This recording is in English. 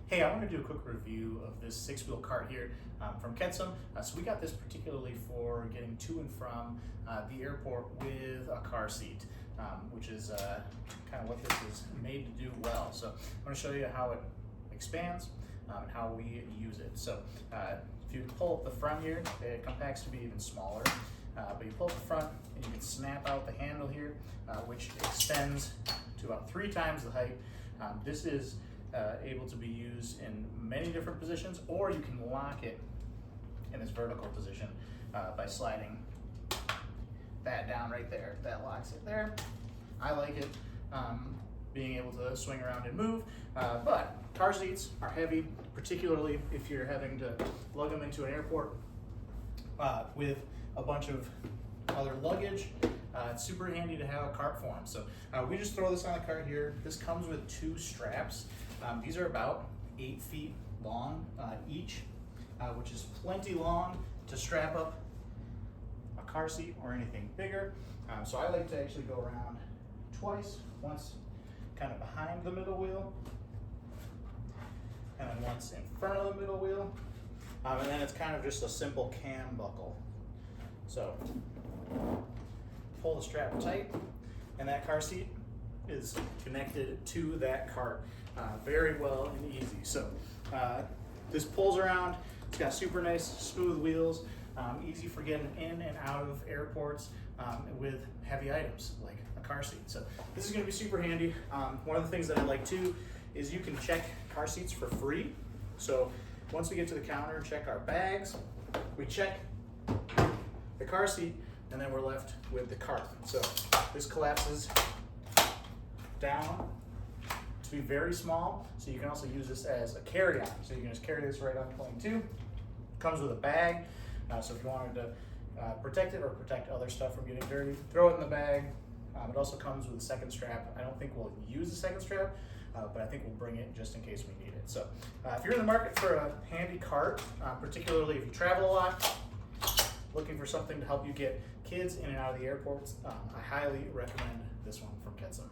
Hey, I want to do a quick review of this 6-wheel cart here from Kedsum. So we got this particularly for getting to and from the airport with a car seat, which is kind of what this is made to do well. So I'm going to show you how it expands and how we use it. So if you pull up the front here, it compacts to be even smaller. But you pull up the front and you can snap out the handle here, which extends to about 3 times the height. This is able to be used in many different positions, or you can lock it in this vertical position by sliding that down right there. That locks it there. I like it being able to swing around and move, but car seats are heavy, particularly if you're having to lug them into an airport with a bunch of other luggage. It's super handy to have a cart form. So we just throw this on the cart here. This comes with 2 straps. These are about 8 feet long each, which is plenty long to strap up a car seat or anything bigger. So I like to actually go around twice, once kind of behind the middle wheel, and then once in front of the middle wheel. And then it's kind of just a simple cam buckle. So pull the strap tight, and that car seat is connected to that cart very well and easy. So this pulls around. It's got super nice smooth wheels, easy for getting in and out of airports with heavy items like a car seat. So this is going to be super handy. One of the things that I like too is you can check car seats for free. So once we get to the counter and check our bags, we check the car seat, and then we're left with the cart. So this collapses down to be very small, so you can also use this as a carry-on. So you can just carry this right on plane too. Comes with a bag, so if you wanted to protect it or protect other stuff from getting dirty, throw it in the bag. It also comes with a second strap. I don't think we'll use the second strap, but I think we'll bring it just in case we need it. So if you're in the market for a handy cart, particularly if you travel a lot, looking for something to help you get kids in and out of the airports, I highly recommend this one from Kedsum.